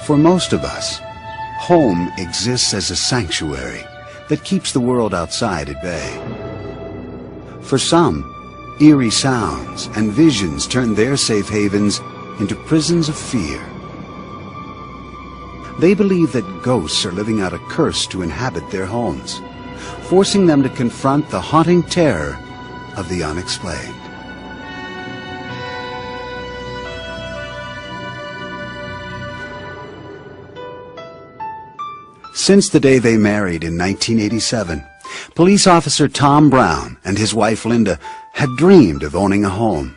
For most of us, home exists as a sanctuary that keeps the world outside at bay. For some, eerie sounds and visions turn their safe havens into prisons of fear. They believe that ghosts are living out a curse to inhabit their homes, forcing them to confront the haunting terror of the unexplained. Since the day they married in 1987, police officer Tom Brown and his wife Linda had dreamed of owning a home.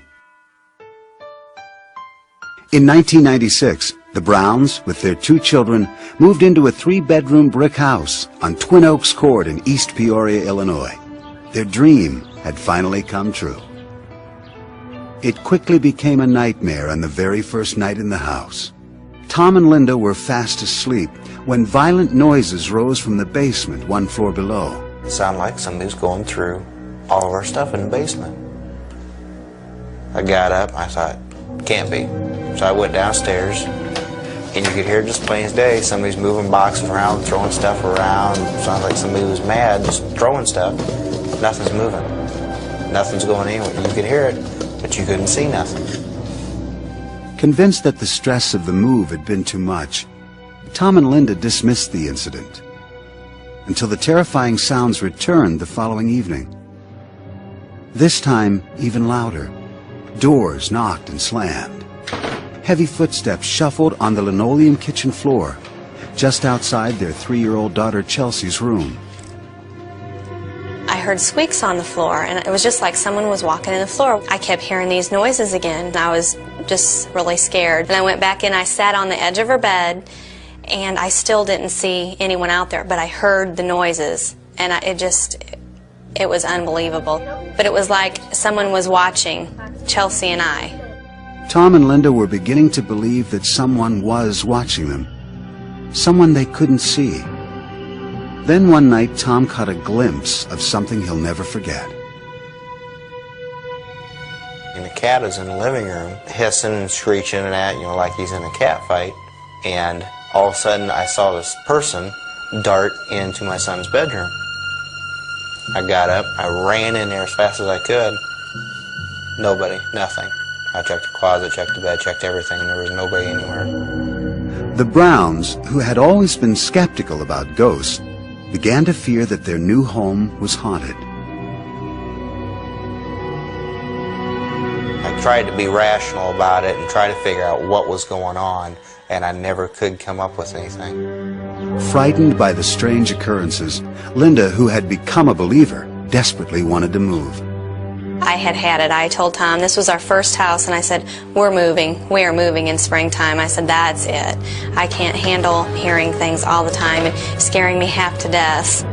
In 1996, the Browns, with their 2 children, moved into a 3-bedroom brick house on Twin Oaks Court in East Peoria, Illinois. Their dream had finally come true. It quickly became a nightmare on the very first night in the house. Tom and Linda were fast asleep when violent noises rose from the basement 1 floor below. It sounded like somebody was going through all of our stuff in the basement. I got up, I thought, can't be. So I went downstairs, and you could hear just plain as day, somebody's moving boxes around, throwing stuff around. It sounded like somebody was mad, just throwing stuff. Nothing's moving. Nothing's going anywhere. You could hear it, but you couldn't see nothing. Convinced that the stress of the move had been too much, Tom and Linda dismissed the incident until the terrifying sounds returned the following evening. This time, even louder. Doors knocked and slammed. Heavy footsteps shuffled on the linoleum kitchen floor, just outside their 3-year-old daughter Chelsea's room. I heard squeaks on the floor, and it was just like someone was walking in the floor. I kept hearing these noises again. I was just really scared. And I went back in, I sat on the edge of her bed, and I still didn't see anyone out there, but I heard the noises, and it was unbelievable. But it was like someone was watching Chelsea and I. Tom and Linda were beginning to believe that someone was watching them, someone they couldn't see. Then one night, Tom caught a glimpse of something he'll never forget. And the cat is in the living room, hissing and screeching and that, like he's in a cat fight. And all of a sudden, I saw this person dart into my son's bedroom. I got up, I ran in there as fast as I could. Nobody, nothing. I checked the closet, checked the bed, checked everything, and there was nobody anywhere. The Browns, who had always been skeptical about ghosts, began to fear that their new home was haunted. I tried to be rational about it and try to figure out what was going on, and I never could come up with anything. Frightened by the strange occurrences, Linda, who had become a believer, desperately wanted to move. I had it. I told Tom this was our first house, and I said, we're moving. We are moving in springtime. I said, that's it. I can't handle hearing things all the time and scaring me half to death.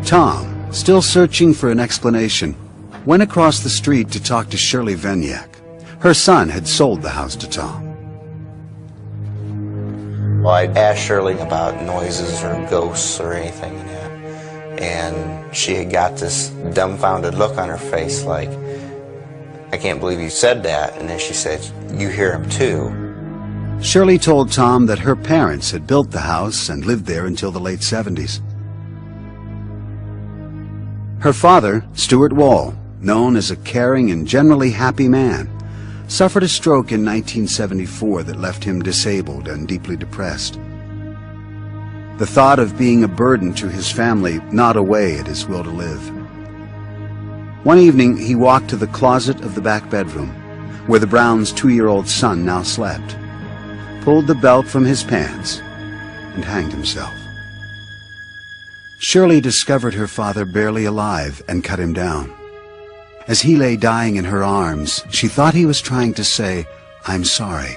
Tom, still searching for an explanation, went across the street to talk to Shirley Venyak. Her son had sold the house to Tom. Well, I asked Shirley about noises or ghosts or anything in that, and she had got this dumbfounded look on her face like, I can't believe you said that. And then she said, you hear him too. Shirley told Tom that her parents had built the house and lived there until the late 70s. Her father, Stuart Wall, known as a caring and generally happy man, suffered a stroke in 1974 that left him disabled and deeply depressed. The thought of being a burden to his family gnawed away at his will to live. One evening, he walked to the closet of the back bedroom, where the Browns' 2-year-old son now slept, pulled the belt from his pants, and hanged himself. Shirley discovered her father barely alive and cut him down. As he lay dying in her arms, she thought he was trying to say, I'm sorry.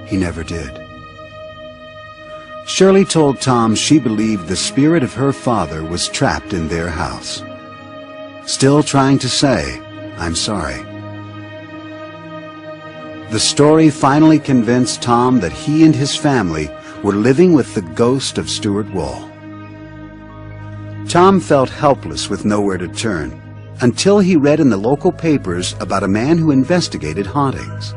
He never did. Shirley told Tom she believed the spirit of her father was trapped in their house, still trying to say, I'm sorry. The story finally convinced Tom that he and his family were living with the ghost of Stuart Wall. Tom felt helpless with nowhere to turn, until he read in the local papers about a man who investigated hauntings.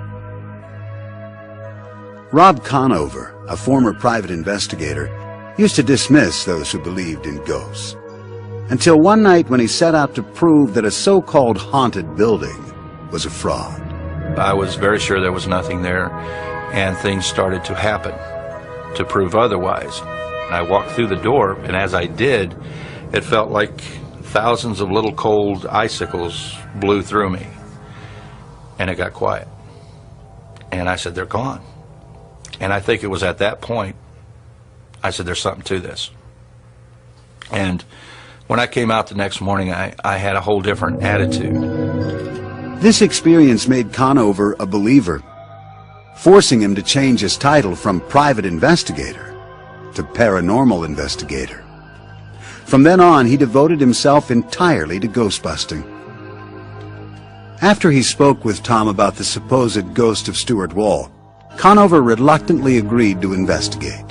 Rob Conover, a former private investigator, used to dismiss those who believed in ghosts. Until one night when he set out to prove that a so-called haunted building was a fraud. I was very sure there was nothing there, and things started to happen to prove otherwise. And I walked through the door, and as I did, it felt like thousands of little cold icicles blew through me. And it got quiet. And I said, they're gone. And I think it was at that point I said, there's something to this. And when I came out the next morning, I had a whole different attitude. This experience made Conover a believer, forcing him to change his title from private investigator to paranormal investigator. From then on, he devoted himself entirely to ghost busting. After he spoke with Tom about the supposed ghost of Stuart Wall, Conover reluctantly agreed to investigate.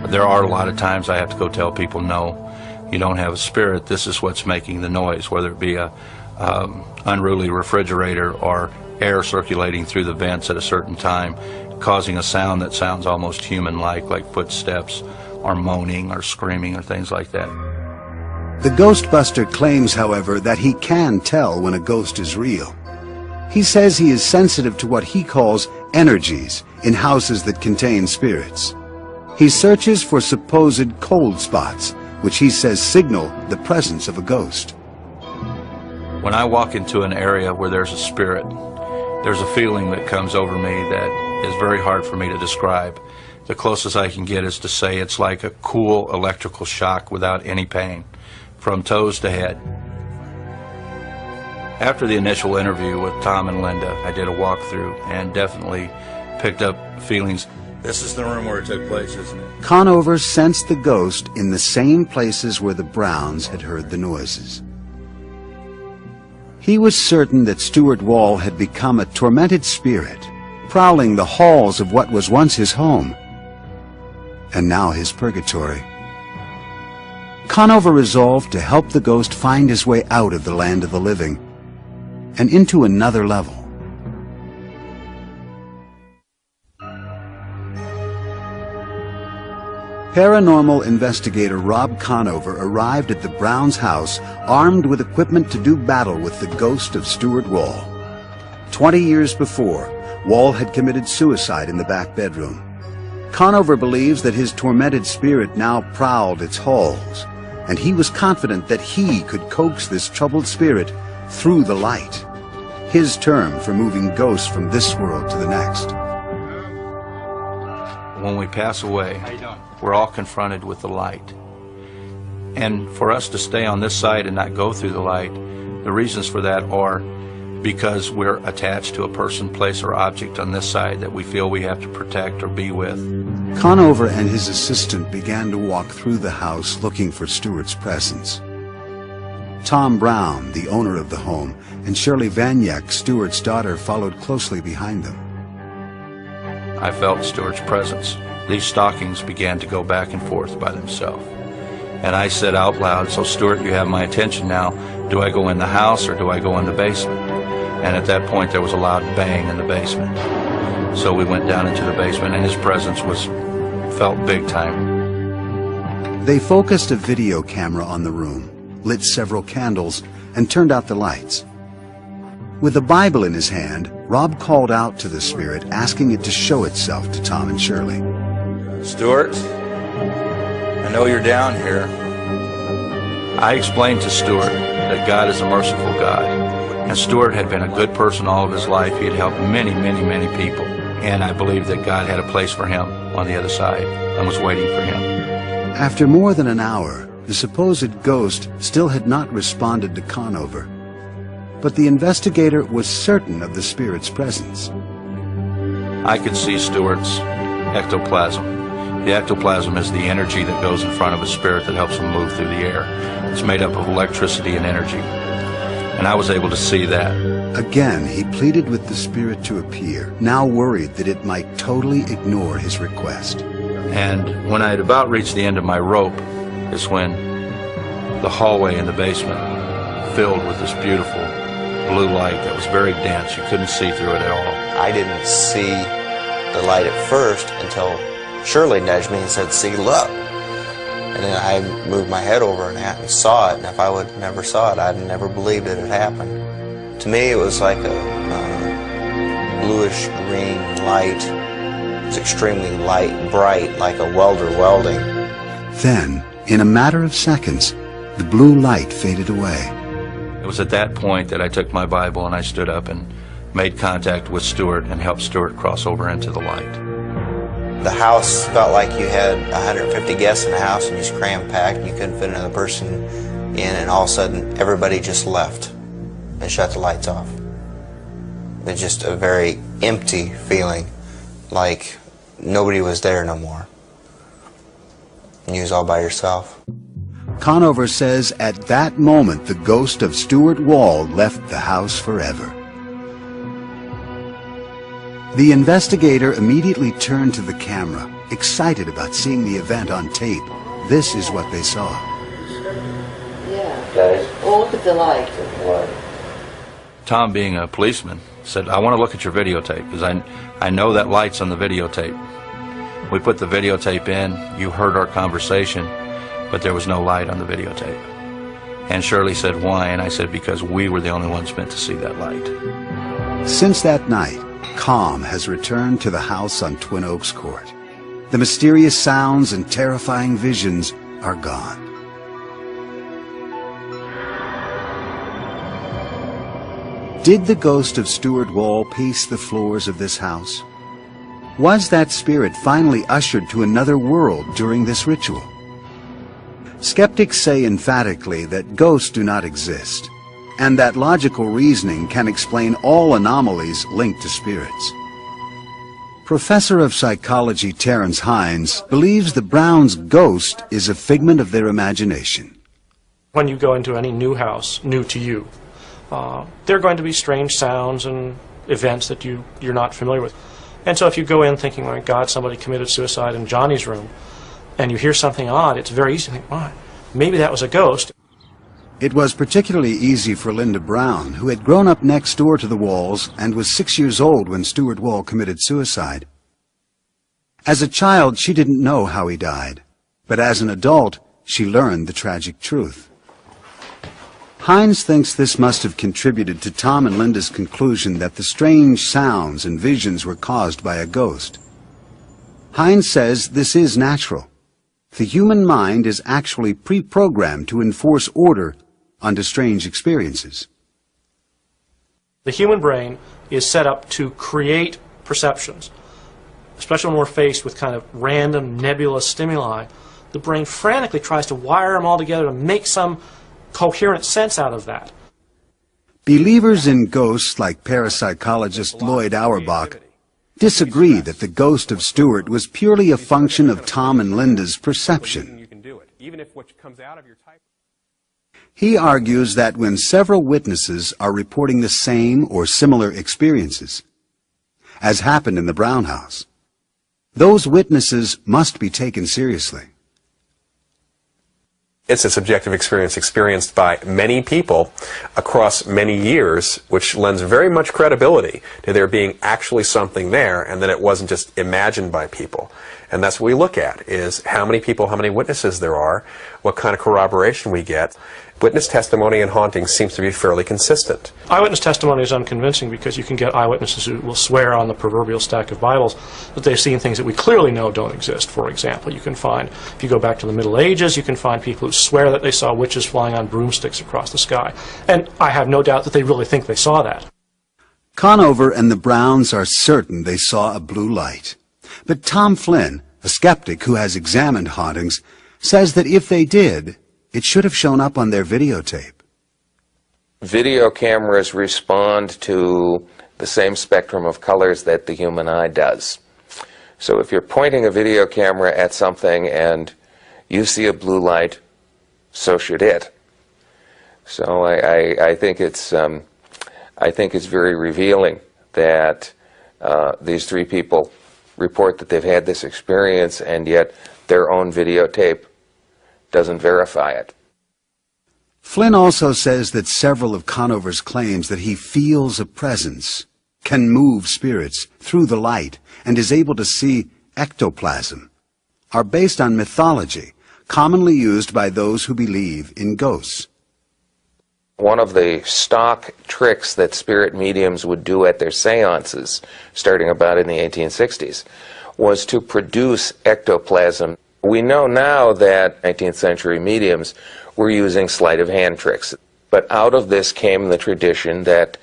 There are a lot of times I have to go tell people, no, you don't have a spirit, this is what's making the noise, whether it be a unruly refrigerator or air circulating through the vents at a certain time, causing a sound that sounds almost human-like footsteps or moaning or screaming or things like that. The Ghostbuster claims, however, that he can tell when a ghost is real. He says he is sensitive to what he calls energies in houses that contain spirits. He searches for supposed cold spots, which he says signal the presence of a ghost. When I walk into an area where there's a spirit, there's a feeling that comes over me that is very hard for me to describe. The closest I can get is to say it's like a cool electrical shock without any pain, from toes to head. After the initial interview with Tom and Linda, I did a walkthrough and definitely picked up feelings. This is the room where it took place, isn't it? Conover sensed the ghost in the same places where the Browns had heard the noises. He was certain that Stuart Wall had become a tormented spirit, prowling the halls of what was once his home, and now his purgatory. Conover resolved to help the ghost find his way out of the land of the living and into another level. Paranormal investigator Rob Conover arrived at the Browns' house armed with equipment to do battle with the ghost of Stuart Wall. 20 years before, Wall had committed suicide in the back bedroom. Conover believes that his tormented spirit now prowled its halls, and he was confident that he could coax this troubled spirit through the light, his term for moving ghosts from this world to the next. When we pass away, we're all confronted with the light. And for us to stay on this side and not go through the light, the reasons for that are because we're attached to a person, place, or object on this side that we feel we have to protect or be with. Conover and his assistant began to walk through the house looking for Stuart's presence. Tom Brown, the owner of the home, and Shirley Vaniak, Stuart's daughter, followed closely behind them. I felt Stuart's presence. These stockings began to go back and forth by themselves. And I said out loud, so Stuart, you have my attention now. Do I go in the house or do I go in the basement? And at that point there was a loud bang in the basement. So we went down into the basement and his presence felt big time. They focused a video camera on the room, lit several candles, and turned out the lights. With the Bible in his hand, Rob called out to the spirit, asking it to show itself to Tom and Shirley. Stuart, I know you're down here. I explained to Stuart that God is a merciful God, and Stuart had been a good person all of his life. He had helped many, many, many people, and I believed that God had a place for him on the other side and was waiting for him. After more than an hour, the supposed ghost still had not responded to Conover, but the investigator was certain of the spirit's presence. I could see Stuart's ectoplasm. The ectoplasm is the energy that goes in front of a spirit that helps him move through the air. It's made up of electricity and energy. And I was able to see that. Again, he pleaded with the spirit to appear, now worried that it might totally ignore his request. And when I had about reached the end of my rope is when the hallway in the basement filled with this beautiful blue light that was very dense. You couldn't see through it at all. I didn't see the light at first until Shirley nudged me and said, "See, look." And then I moved my head over and saw it, and if I would never saw it, I'd never believed it had happened. To me, it was like a bluish green light. It was extremely light, bright, like a welder welding. Then, in a matter of seconds, the blue light faded away. It was at that point that I took my Bible and I stood up and made contact with Stuart and helped Stuart cross over into the light. The house felt like you had 150 guests in the house and you was cram-packed and you couldn't fit another person in, and all of a sudden everybody just left and shut the lights off. It was just a very empty feeling, like nobody was there no more. And you was all by yourself. Conover says at that moment the ghost of Stuart Wall left the house forever. The investigator immediately turned to the camera, excited about seeing the event on tape. This is what they saw. Yeah. Guys. Well, look at the light. Tom, being a policeman, said, "I want to look at your videotape because I know that light's on the videotape." We put the videotape in, you heard our conversation, but there was no light on the videotape. And Shirley said, "Why?" And I said, "Because we were the only ones meant to see that light." Since that night, calm has returned to the house on Twin Oaks Court. The mysterious sounds and terrifying visions are gone. Did the ghost of Stuart Wall pace the floors of this house? Was that spirit finally ushered to another world during this ritual? Skeptics say emphatically that ghosts do not exist, and that logical reasoning can explain all anomalies linked to spirits. Professor of psychology Terence Hines believes the Browns' ghost is a figment of their imagination. When you go into any new house, new to you, there are going to be strange sounds and events that you're not familiar with. And so if you go in thinking, my God, somebody committed suicide in Johnny's room, and you hear something odd, it's very easy to think, wow, maybe that was a ghost. It was particularly easy for Linda Brown, who had grown up next door to the Walls and was 6 years old when Stuart Wall committed suicide. As a child, she didn't know how he died, but as an adult, she learned the tragic truth. Hines thinks this must have contributed to Tom and Linda's conclusion that the strange sounds and visions were caused by a ghost. Hines says this is natural. The human mind is actually pre-programmed to enforce order under strange experiences. The human brain is set up to create perceptions, especially when we're faced with kind of random nebulous stimuli. The brain frantically tries to wire them all together to make some coherent sense out of that. Believers in ghosts like parapsychologist Lloyd Auerbach disagree that the ghost of Stuart was purely a function of Tom and Linda's perception. He argues that when several witnesses are reporting the same or similar experiences, as happened in the Brown house, those witnesses must be taken seriously. It's a subjective experience experienced by many people across many years, which lends very much credibility to there being actually something there and that it wasn't just imagined by people. And that's what we look at, is how many people, how many witnesses there are, what kind of corroboration we get. Witness testimony in hauntings seems to be fairly consistent. Eyewitness testimony is unconvincing because you can get eyewitnesses who will swear on the proverbial stack of Bibles that they've seen things that we clearly know don't exist. For example, you can find, if you go back to the Middle Ages, you can find people who swear that they saw witches flying on broomsticks across the sky. And I have no doubt that they really think they saw that. Conover and the Browns are certain they saw a blue light. But Tom Flynn, a skeptic who has examined hauntings, says that if they did, it should have shown up on their videotape. Video cameras respond to the same spectrum of colors that the human eye does. So if you're pointing a video camera at something and you see a blue light, so should it. So I think it's very revealing that these three people report that they've had this experience, and yet their own videotape doesn't verify it. Flynn also says that several of Conover's claims that he feels a presence can move spirits through the light, and is able to see ectoplasm, are based on mythology, commonly used by those who believe in ghosts. One of the stock tricks that spirit mediums would do at their seances, starting about in the 1860s, was to produce ectoplasm. We know now that 19th century mediums were using sleight of hand tricks, but out of this came the tradition that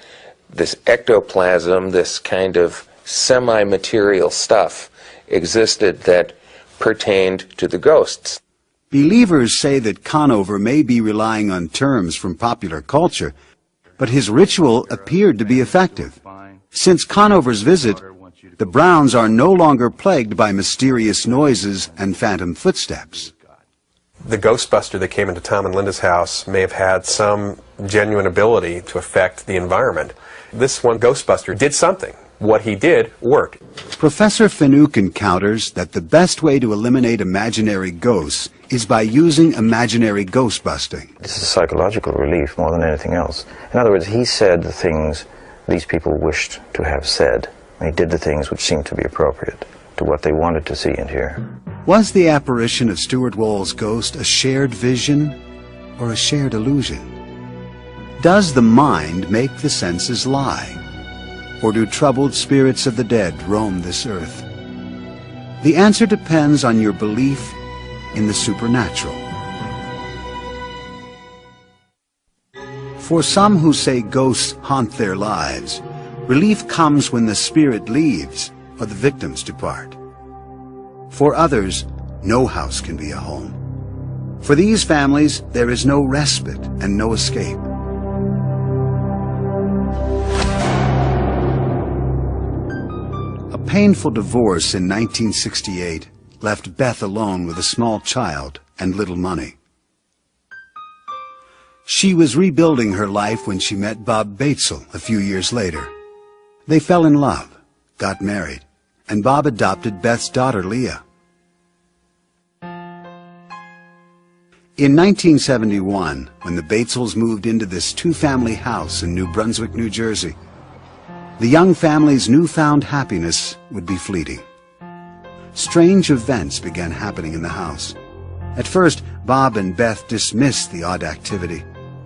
this ectoplasm, this kind of semi-material stuff, existed that pertained to the ghosts. Believers say that Conover may be relying on terms from popular culture, but his ritual appeared to be effective. Since Conover's visit, the Browns are no longer plagued by mysterious noises and phantom footsteps. The Ghostbuster that came into Tom and Linda's house may have had some genuine ability to affect the environment. This one Ghostbuster did something. What he did worked. Professor Finook encounters that the best way to eliminate imaginary ghosts is by using imaginary ghost busting. This is a psychological relief more than anything else. In other words, he said the things these people wished to have said. He did the things which seemed to be appropriate to what they wanted to see and hear. Was the apparition of Stuart Wall's ghost a shared vision or a shared illusion? Does the mind make the senses lie? Or do troubled spirits of the dead roam this earth? The answer depends on your belief in the supernatural. For some who say ghosts haunt their lives, relief comes when the spirit leaves or the victims depart. For others, no house can be a home. For these families, there is no respite and no escape. A painful divorce in 1968 left Beth alone with a small child and little money. She was rebuilding her life when she met Bob Batesel a few years later. They fell in love, got married, and Bob adopted Beth's daughter, Leah. In 1971, when the Batesels moved into this two-family house in New Brunswick, New Jersey, the young family's newfound happiness would be fleeting. Strange events began happening in the house. At first, Bob and Beth dismissed the odd activity.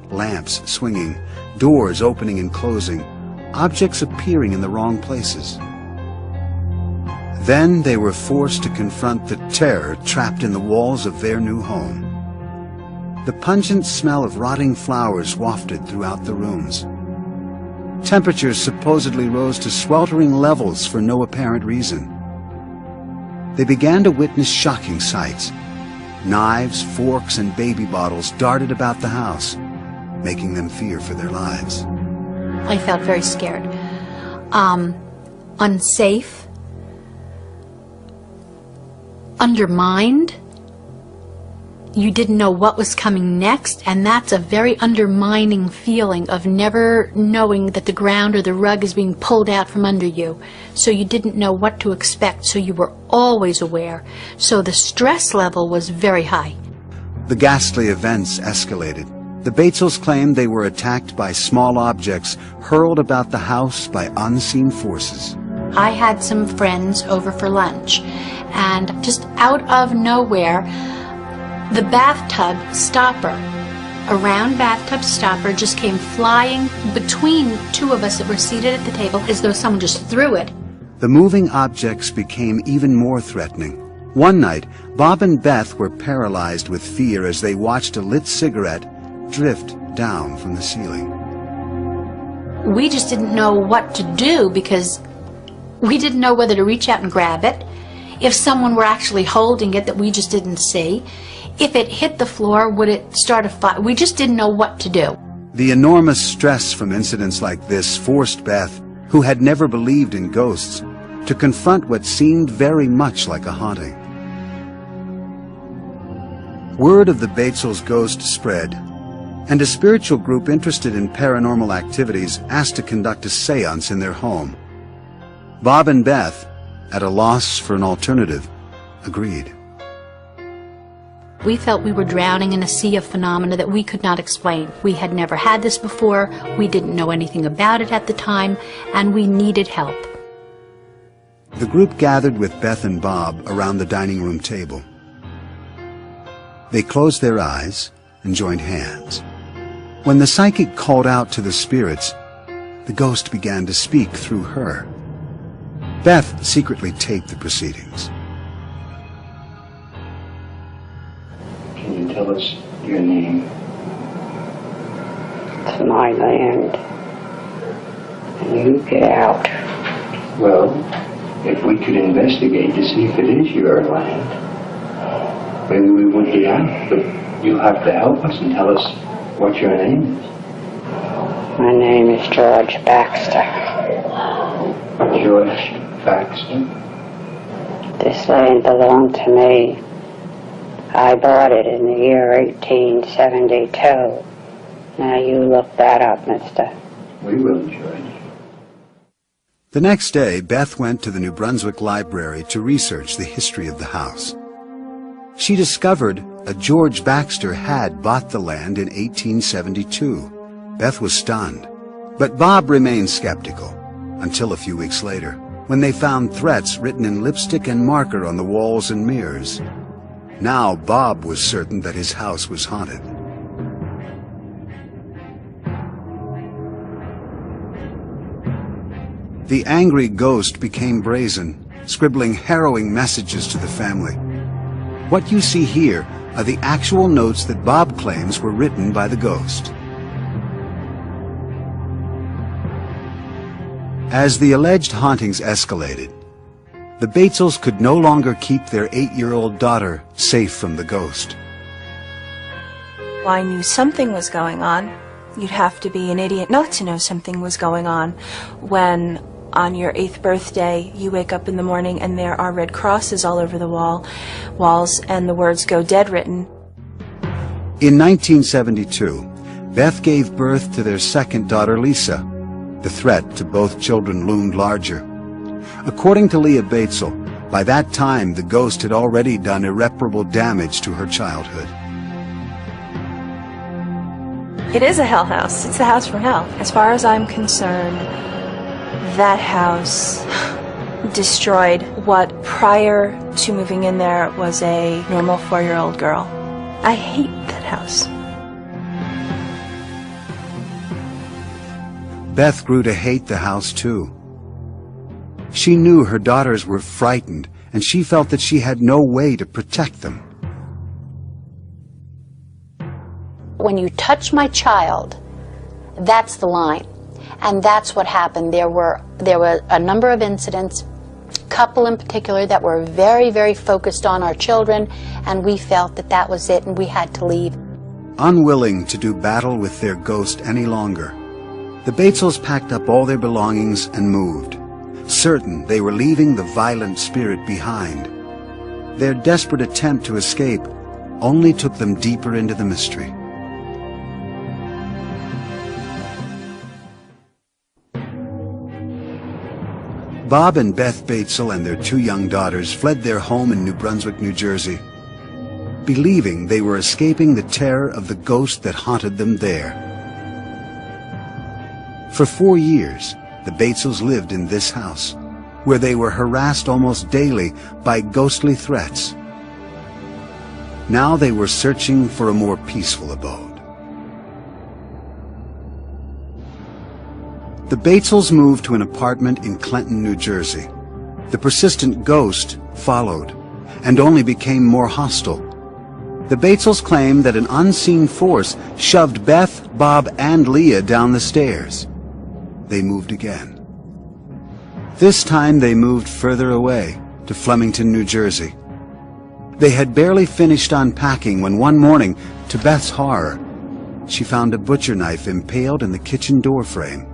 Lamps swinging, doors opening and closing, objects appearing in the wrong places. Then they were forced to confront the terror trapped in the walls of their new home. The pungent smell of rotting flowers wafted throughout the rooms. Temperatures supposedly rose to sweltering levels for no apparent reason. They began to witness shocking sights. Knives, forks, and baby bottles darted about the house, making them fear for their lives. I felt very scared, unsafe, undermined. You didn't know what was coming next, and that's a very undermining feeling of never knowing that the ground or the rug is being pulled out from under you. So you didn't know what to expect, so you were always aware. So the stress level was very high. The ghastly events escalated. The Batesels claimed they were attacked by small objects hurled about the house by unseen forces. I had some friends over for lunch, and just out of nowhere, the bathtub stopper, a round bathtub stopper, just came flying between two of us that were seated at the table as though someone just threw it. The moving objects became even more threatening. One night, Bob and Beth were paralyzed with fear as they watched a lit cigarette drift down from the ceiling. We just didn't know what to do because we didn't know whether to reach out and grab it, if someone were actually holding it that we just didn't see. If it hit the floor, would it start a fire? We just didn't know what to do. The enormous stress from incidents like this forced Beth, who had never believed in ghosts, to confront what seemed very much like a haunting. Word of the Batesels' ghost spread, and a spiritual group interested in paranormal activities asked to conduct a seance in their home. Bob and Beth, at a loss for an alternative, agreed. We felt we were drowning in a sea of phenomena that we could not explain. We had never had this before, we didn't know anything about it at the time, and we needed help. The group gathered with Beth and Bob around the dining room table. They closed their eyes and joined hands. When the psychic called out to the spirits, the ghost began to speak through her. Beth secretly taped the proceedings. Can you tell us your name? It's my land. And you get out. Well, if we could investigate to see if it is your land, maybe we would get out, but you'll have to help us and tell us what your name is. My name is George Baxter. George Baxter? This land belonged to me. I bought it in the year 1872. Now you look that up, mister. We will, George. The next day, Beth went to the New Brunswick Library to research the history of the house. She discovered a George Baxter had bought the land in 1872. Beth was stunned, but Bob remained skeptical until a few weeks later, when they found threats written in lipstick and marker on the walls and mirrors. Now Bob was certain that his house was haunted. The angry ghost became brazen, scribbling harrowing messages to the family. What you see here are the actual notes that Bob claims were written by the ghost. As the alleged hauntings escalated, the Batesels could no longer keep their 8-year-old daughter safe from the ghost. I knew something was going on. You'd have to be an idiot not to know something was going on when on your 8th birthday you wake up in the morning and there are red crosses all over the walls and the words "Go Dead" written. In 1972, Beth gave birth to their second daughter, Lisa. The threat to both children loomed larger. According to Leah Batesel, by that time the ghost had already done irreparable damage to her childhood. It is a hell house. It's the house from hell. As far as I'm concerned, that house destroyed what prior to moving in there was a normal 4-year-old girl. I hate that house. Beth grew to hate the house too. She knew her daughters were frightened, and she felt that she had no way to protect them. When you touch my child, that's the line. And that's what happened. There were a number of incidents, a couple in particular, that were very, very focused on our children, and we felt that that was it and we had to leave. Unwilling to do battle with their ghost any longer, the Batesels packed up all their belongings and moved, certain they were leaving the violent spirit behind. Their desperate attempt to escape only took them deeper into the mystery. Bob and Beth Batesel and their 2 young daughters fled their home in New Brunswick, New Jersey, believing they were escaping the terror of the ghost that haunted them there. For 4 years, the Batesels lived in this house, where they were harassed almost daily by ghostly threats. Now they were searching for a more peaceful abode. The Batesels moved to an apartment in Clinton, New Jersey. The persistent ghost followed, and only became more hostile. The Batesels claimed that an unseen force shoved Beth, Bob, and Leah down the stairs. They moved again. This time they moved further away, to Flemington, New Jersey. They had barely finished unpacking when one morning, to Beth's horror, she found a butcher knife impaled in the kitchen door frame.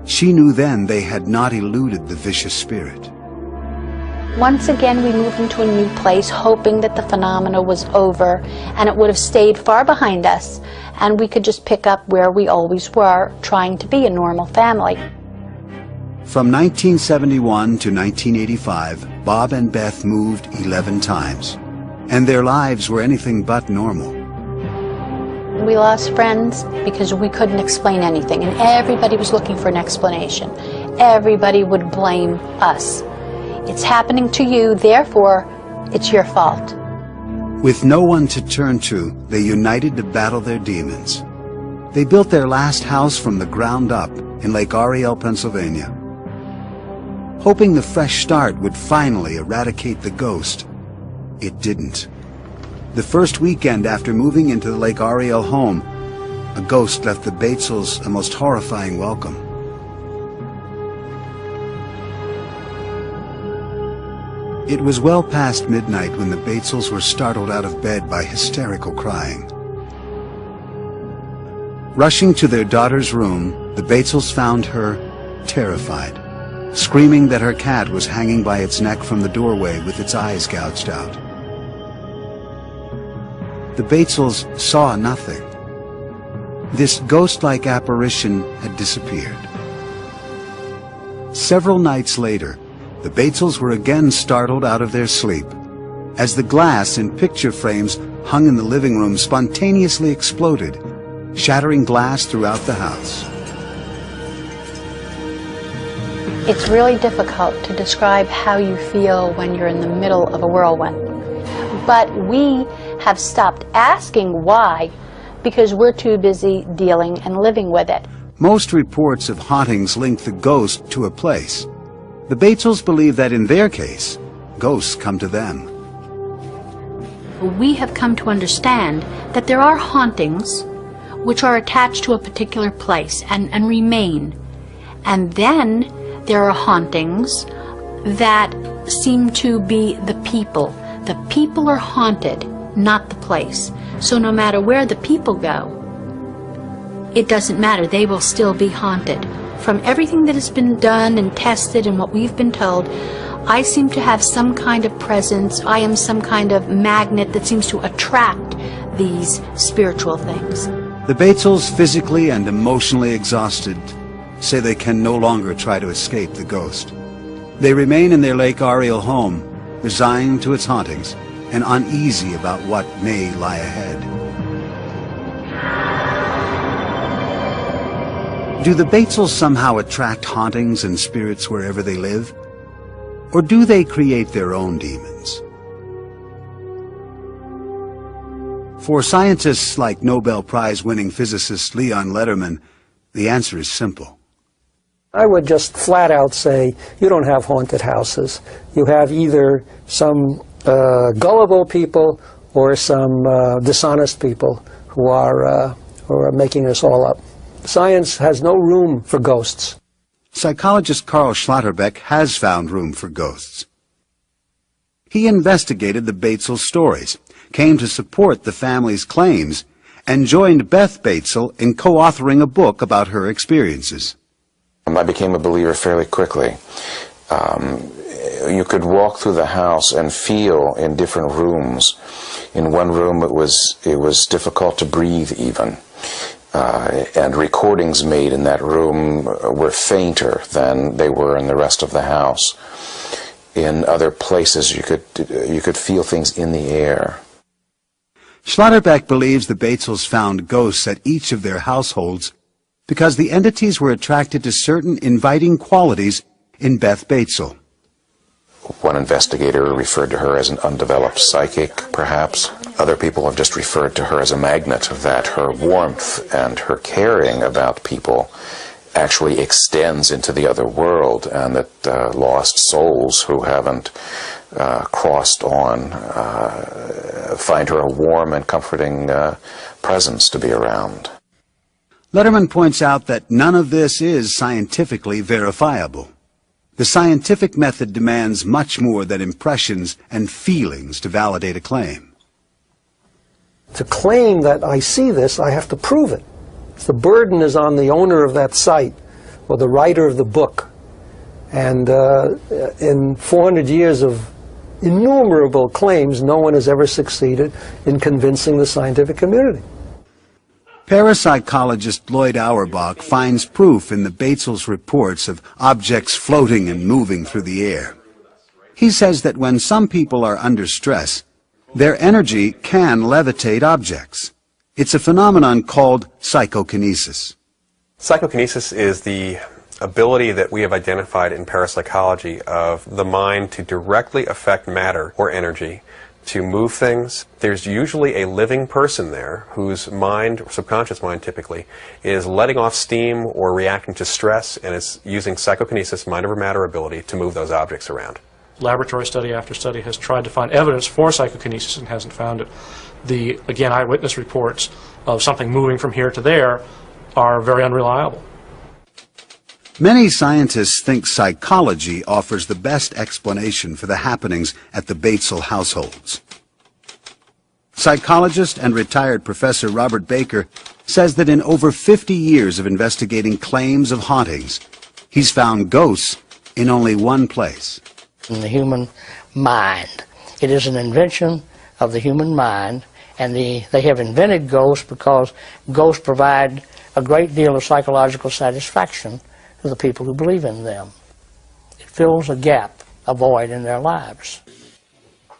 She knew then they had not eluded the vicious spirit. Once again, we moved into a new place, hoping that the phenomena was over and it would have stayed far behind us, and we could just pick up where we always were, trying to be a normal family. From 1971 to 1985, Bob and Beth moved 11 times, and their lives were anything but normal. We lost friends because we couldn't explain anything, and everybody was looking for an explanation. Everybody would blame us. It's happening to you, therefore, it's your fault. With no one to turn to, they united to battle their demons. They built their last house from the ground up in Lake Ariel, Pennsylvania, hoping the fresh start would finally eradicate the ghost. It didn't. The first weekend after moving into the Lake Ariel home, a ghost left the Batesels a most horrifying welcome. It was well past midnight when the Batesels were startled out of bed by hysterical crying. Rushing to their daughter's room, the Batesels found her terrified, screaming that her cat was hanging by its neck from the doorway with its eyes gouged out. The Batesels saw nothing. This ghost-like apparition had disappeared. Several nights later, the Batesels were again startled out of their sleep as the glass in picture frames hung in the living room spontaneously exploded, shattering glass throughout the house. It's really difficult to describe how you feel when you're in the middle of a whirlwind. But we have stopped asking why because we're too busy dealing and living with it. Most reports of hauntings link the ghost to a place. The Batesels believe that in their case, ghosts come to them. We have come to understand that there are hauntings which are attached to a particular place and remain. And then there are hauntings that seem to be the people. The people are haunted, not the place. So no matter where the people go, it doesn't matter, they will still be haunted. From everything that has been done and tested and what we've been told, I seem to have some kind of presence. I am some kind of magnet that seems to attract these spiritual things. The Batesels, physically and emotionally exhausted, say they can no longer try to escape the ghost. They remain in their Lake Ariel home, resigned to its hauntings and uneasy about what may lie ahead. Do the Batesels somehow attract hauntings and spirits wherever they live? Or do they create their own demons? For scientists like Nobel Prize-winning physicist Leon Lederman, the answer is simple. I would just flat out say, you don't have haunted houses. You have either some gullible people or some dishonest people who are making this all up. Science has no room for ghosts. Psychologist Carl Schlotterbeck has found room for ghosts. He investigated the Batesel stories, came to support the family's claims, and joined Beth Batesel in co-authoring a book about her experiences. I became a believer fairly quickly. You could walk through the house and feel in different rooms. In one room it was difficult to breathe even. And recordings made in that room were fainter than they were in the rest of the house. In other places you could feel things in the air. Schlotterbeck believes the Batesels found ghosts at each of their households because the entities were attracted to certain inviting qualities in Beth Batesel. One investigator referred to her as an undeveloped psychic, perhaps. Other people have just referred to her as a magnet, that her warmth and her caring about people actually extends into the other world, and that lost souls who haven't crossed on find her a warm and comforting presence to be around. Lederman points out that none of this is scientifically verifiable. The scientific method demands much more than impressions and feelings to validate a claim. To claim that I see this, I have to prove it. The burden is on the owner of that site or the writer of the book. And in 400 years of innumerable claims, no one has ever succeeded in convincing the scientific community. Parapsychologist Lloyd Auerbach finds proof in the Batesels' reports of objects floating and moving through the air. He says that when some people are under stress, Their energy can levitate objects. It's a phenomenon called psychokinesis. Psychokinesis is the ability that we have identified in parapsychology of the mind to directly affect matter or energy, to move things. There's usually a living person there whose mind, subconscious mind typically, is letting off steam or reacting to stress, and is using psychokinesis, mind over matter ability, to move those objects around. Laboratory study after study has tried to find evidence for psychokinesis and hasn't found it. The, again, eyewitness reports of something moving from here to there are very unreliable. Many scientists think psychology offers the best explanation for the happenings at the Batesel households. Psychologist and retired Professor Robert Baker says that in over 50 years of investigating claims of hauntings, he's found ghosts in only one place. In the human mind. It is an invention of the human mind, and they have invented ghosts because ghosts provide a great deal of psychological satisfaction to the people who believe in them. It fills a gap, a void in their lives.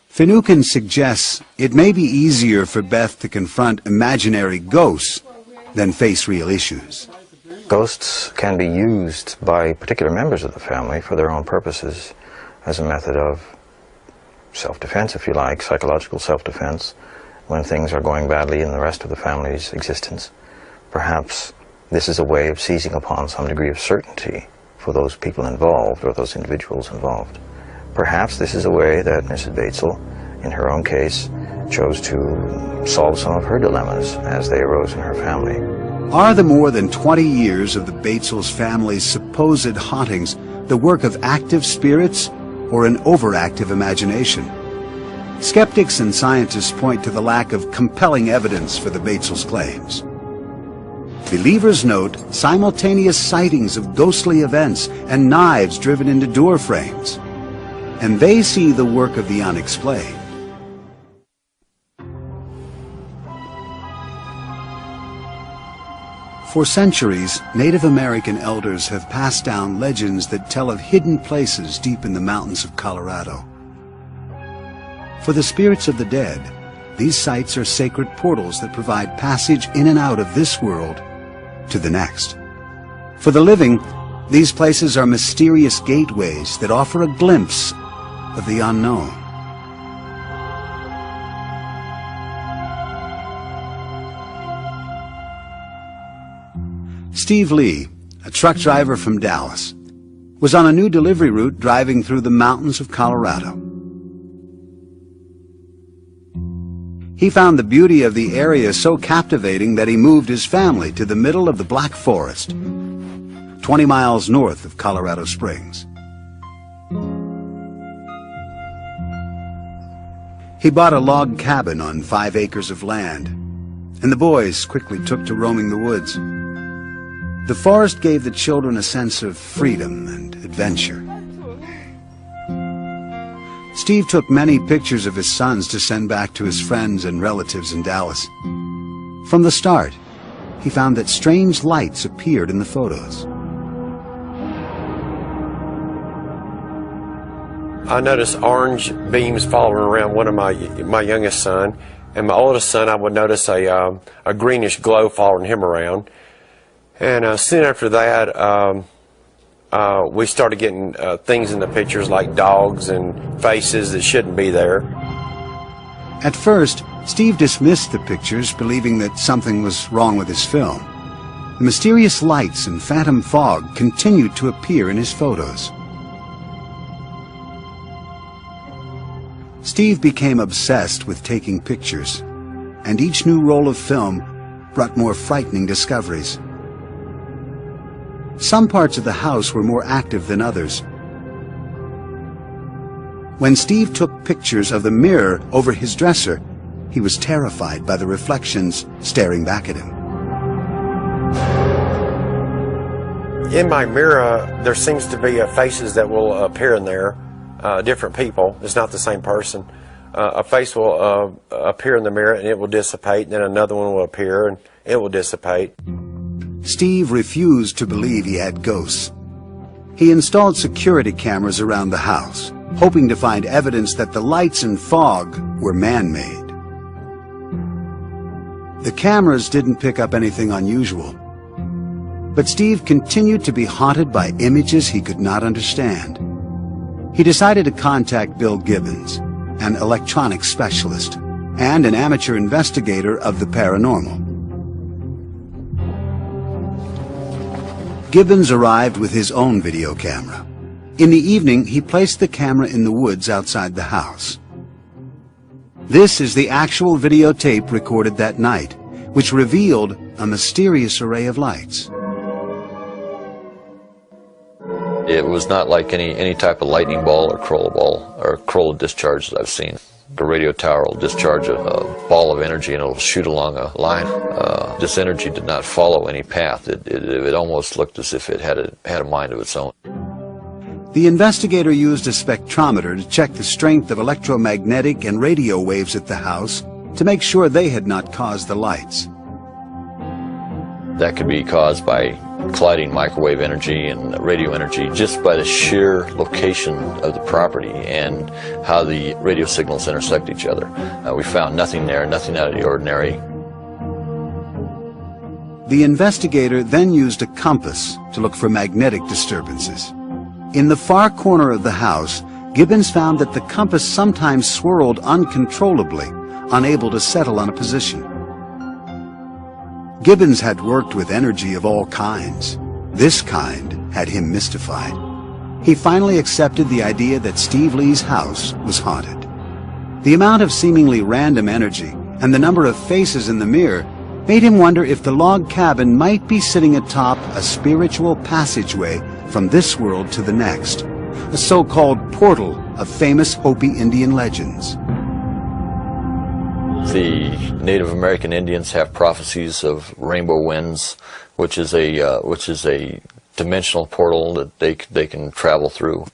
Finucane suggests it may be easier for Beth to confront imaginary ghosts than face real issues. Ghosts can be used by particular members of the family for their own purposes as a method of self-defense, if you like, psychological self-defense, when things are going badly in the rest of the family's existence. Perhaps this is a way of seizing upon some degree of certainty for those people involved or those individuals involved. Perhaps this is a way that Mrs. Batesel, in her own case, chose to solve some of her dilemmas as they arose in her family. Are the more than 20 years of the Batesels family's supposed hauntings the work of active spirits or an overactive imagination? Skeptics and scientists point to the lack of compelling evidence for the Batesels' claims. Believers note simultaneous sightings of ghostly events and knives driven into door frames, and they see the work of the unexplained. For centuries, Native American elders have passed down legends that tell of hidden places deep in the mountains of Colorado. For the spirits of the dead, these sites are sacred portals that provide passage in and out of this world to the next. For the living, these places are mysterious gateways that offer a glimpse of the unknown. Steve Lee, a truck driver from Dallas, was on a new delivery route driving through the mountains of Colorado. He found the beauty of the area so captivating that he moved his family to the middle of the Black Forest, 20 miles north of Colorado Springs. He bought a log cabin on 5 acres of land, and the boys quickly took to roaming the woods. The forest gave the children a sense of freedom and adventure. Steve took many pictures of his sons to send back to his friends and relatives in Dallas. From the start, he found that strange lights appeared in the photos. I noticed orange beams following around one of my youngest son, and my oldest son I would notice a greenish glow following him around. And soon after that, we started getting things in the pictures like dogs and faces that shouldn't be there. At first, Steve dismissed the pictures, believing that something was wrong with his film. The mysterious lights and phantom fog continued to appear in his photos. Steve became obsessed with taking pictures, and each new roll of film brought more frightening discoveries. Some parts of the house were more active than others. When Steve took pictures of the mirror over his dresser, he was terrified by the reflections staring back at him. In my mirror, there seems to be faces that will appear in there, different people. It's not the same person. A face will appear in the mirror and it will dissipate, and then another one will appear and it will dissipate. Steve refused to believe he had ghosts. He installed security cameras around the house, hoping to find evidence that the lights and fog were man-made. The cameras didn't pick up anything unusual, but Steve continued to be haunted by images he could not understand. He decided to contact Bill Gibbons, an electronics specialist and an amateur investigator of the paranormal. Gibbons arrived with his own video camera. In the evening, he placed the camera in the woods outside the house. This is the actual videotape recorded that night, which revealed a mysterious array of lights. It was not like any type of lightning ball or Kroll discharge that I've seen. The radio tower will discharge a ball of energy and it'll shoot along a line. This energy did not follow any path. It almost looked as if it had a mind of its own. The investigator used a spectrometer to check the strength of electromagnetic and radio waves at the house to make sure they had not caused the lights. That could be caused by colliding microwave energy and radio energy just by the sheer location of the property and how the radio signals intersect each other. We found nothing there, nothing out of the ordinary. The investigator then used a compass to look for magnetic disturbances. In the far corner of the house, Gibbons found that the compass sometimes swirled uncontrollably, unable to settle on a position. Gibbons had worked with energy of all kinds. This kind had him mystified. He finally accepted the idea that Steve Lee's house was haunted. The amount of seemingly random energy and the number of faces in the mirror made him wonder if the log cabin might be sitting atop a spiritual passageway from this world to the next, a so-called portal of famous Hopi Indian legends. The Native American Indians have prophecies of rainbow winds, which is a dimensional portal that they can travel through.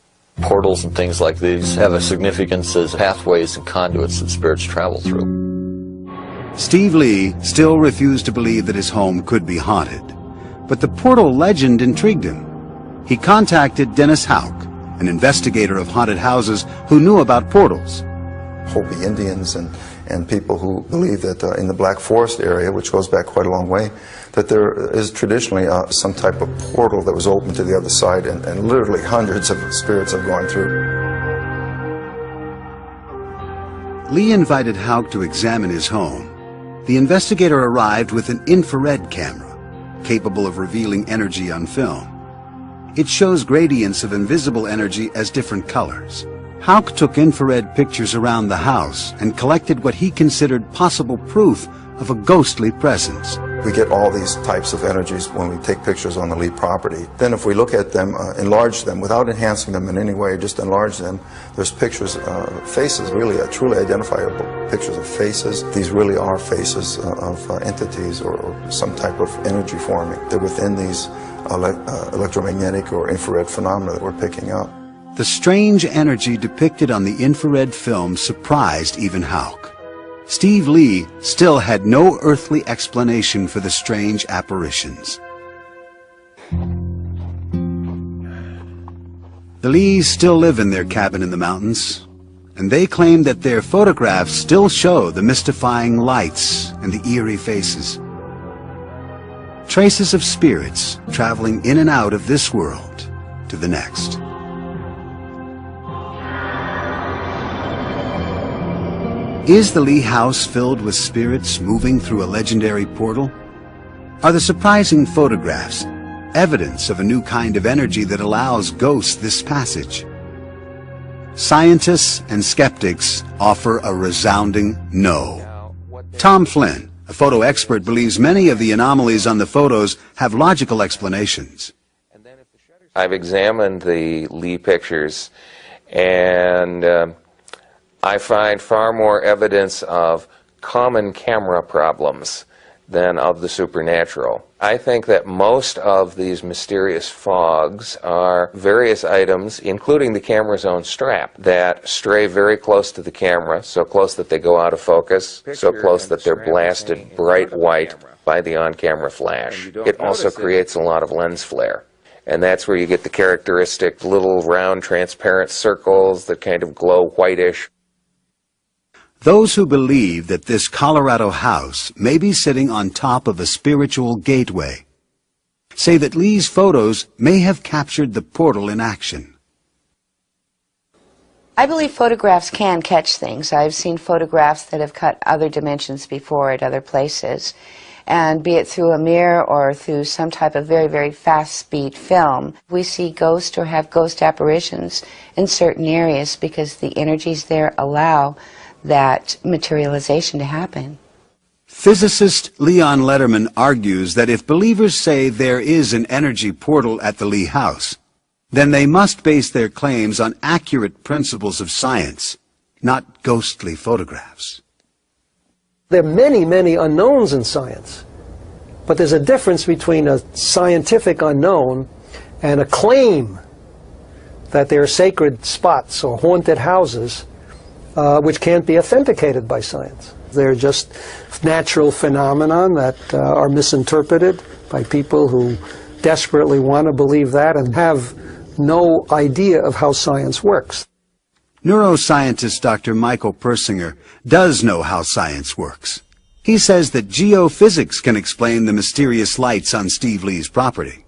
Portals and things like these have a significance as pathways and conduits that spirits travel through. Steve Lee still refused to believe that his home could be haunted, but the portal legend intrigued him. He contacted Dennis Houck, an investigator of haunted houses who knew about portals. Hopi Indians and people who believe that in the Black Forest area, which goes back quite a long way, that there is traditionally some type of portal that was open to the other side, and literally hundreds of spirits have gone through. Lee invited Houck to examine his home. The investigator arrived with an infrared camera, capable of revealing energy on film. It shows gradients of invisible energy as different colors. Houck took infrared pictures around the house and collected what he considered possible proof of a ghostly presence. We get all these types of energies when we take pictures on the Lee property. Then if we look at them, enlarge them, without enhancing them in any way, just enlarge them, there's pictures, faces, really truly identifiable pictures of faces. These really are faces of entities or some type of energy forming. They're within these electromagnetic or infrared phenomena that we're picking up. The strange energy depicted on the infrared film surprised even Houck. Steve Lee still had no earthly explanation for the strange apparitions. The Lees still live in their cabin in the mountains, and they claim that their photographs still show the mystifying lights and the eerie faces. Traces of spirits traveling in and out of this world to the next. Is the Lee house filled with spirits moving through a legendary portal? Are the surprising photographs evidence of a new kind of energy that allows ghosts this passage? Scientists and skeptics offer a resounding no. Tom Flynn, a photo expert, believes many of the anomalies on the photos have logical explanations. I've examined the Lee pictures, and I find far more evidence of common camera problems than of the supernatural. I think that most of these mysterious fogs are various items, including the camera's own strap, that stray very close to the camera, so close that they go out of focus, so close that they're blasted bright white by the on-camera flash. It also creates a lot of lens flare. And that's where you get the characteristic little round transparent circles that kind of glow whitish. Those who believe that this Colorado house may be sitting on top of a spiritual gateway say that Lee's photos may have captured the portal in action. I believe photographs can catch things. I've seen photographs that have cut other dimensions before at other places. And be it through a mirror or through some type of very, very fast-speed film, we see ghosts or have ghost apparitions in certain areas because the energies there allow that materialization to happen. Physicist Leon Letterman argues that if believers say there is an energy portal at the Lee house, then they must base their claims on accurate principles of science, not ghostly photographs. There are many, many unknowns in science, but there's a difference between a scientific unknown and a claim that there are sacred spots or haunted houses which can't be authenticated by science. They're just natural phenomena that are misinterpreted by people who desperately want to believe that and have no idea of how science works. Neuroscientist Dr. Michael Persinger does know how science works. He says that geophysics can explain the mysterious lights on Steve Lee's property.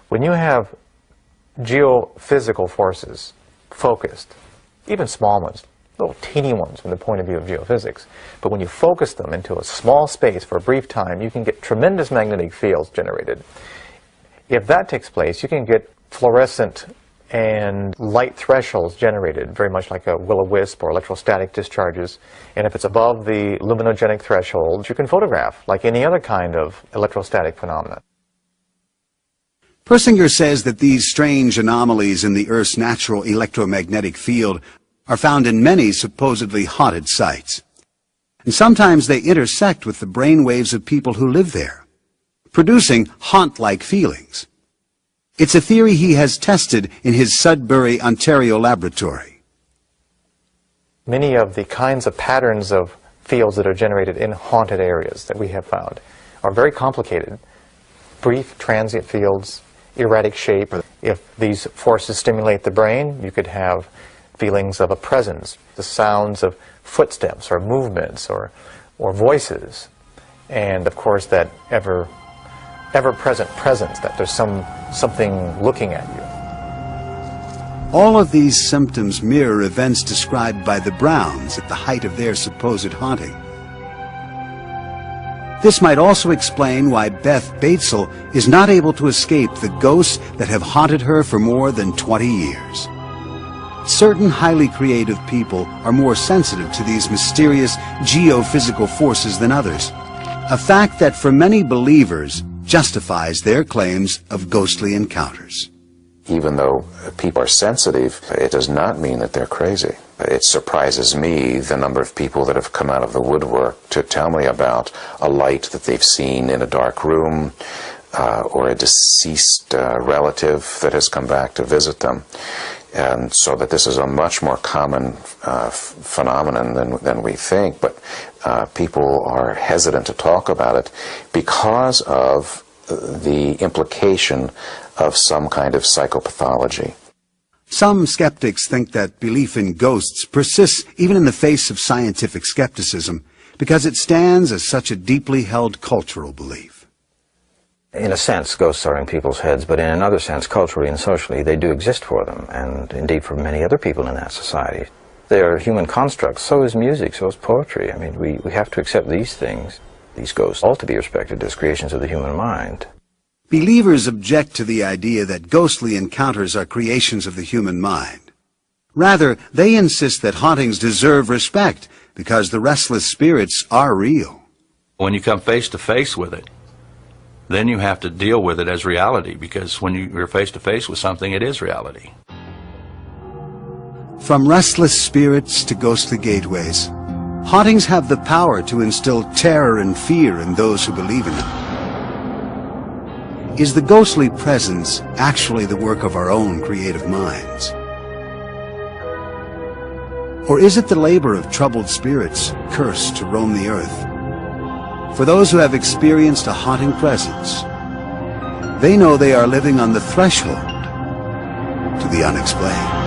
When you have geophysical forces focused, even small ones, little teeny ones from the point of view of geophysics, but when you focus them into a small space for a brief time, you can get tremendous magnetic fields generated. If that takes place, you can get fluorescent and light thresholds generated, very much like a will-o-wisp or electrostatic discharges. And if it's above the luminogenic threshold, you can photograph like any other kind of electrostatic phenomena. Persinger says that these strange anomalies in the Earth's natural electromagnetic field are found in many supposedly haunted sites. And sometimes they intersect with the brain waves of people who live there, producing haunt-like feelings. It's a theory he has tested in his Sudbury, Ontario laboratory. Many of the kinds of patterns of fields that are generated in haunted areas that we have found are very complicated. Brief, transient fields, erratic shape. If these forces stimulate the brain, you could have feelings of a presence, the sounds of footsteps or movements or voices, and of course that ever-present presence, that there's something looking at you. All of these symptoms mirror events described by the Browns at the height of their supposed haunting. This might also explain why Beth Batesel is not able to escape the ghosts that have haunted her for more than 20 years. Certain highly creative people are more sensitive to these mysterious geophysical forces than others, a fact that for many believers justifies their claims of ghostly encounters. Even though people are sensitive, it does not mean that they're crazy. It surprises me the number of people that have come out of the woodwork to tell me about a light that they've seen in a dark room or a deceased relative that has come back to visit them. And so that this is a much more common phenomenon than we think, but people are hesitant to talk about it because of the implication of some kind of psychopathology. Some skeptics think that belief in ghosts persists even in the face of scientific skepticism because it stands as such a deeply held cultural belief. In a sense, ghosts are in people's heads, but in another sense, culturally and socially, they do exist for them, and indeed for many other people in that society. They are human constructs. So is music, so is poetry. I mean, we have to accept these things, these ghosts, all to be respected as creations of the human mind. Believers object to the idea that ghostly encounters are creations of the human mind. Rather, they insist that hauntings deserve respect because the restless spirits are real. When you come face to face with it, then you have to deal with it as reality, because when you're face to face with something, it is reality. From restless spirits to ghostly gateways, hauntings have the power to instill terror and fear in those who believe in them. Is the ghostly presence actually the work of our own creative minds? Or is it the labor of troubled spirits cursed to roam the earth? For those who have experienced a haunting presence, They know they are living on the threshold to the unexplained.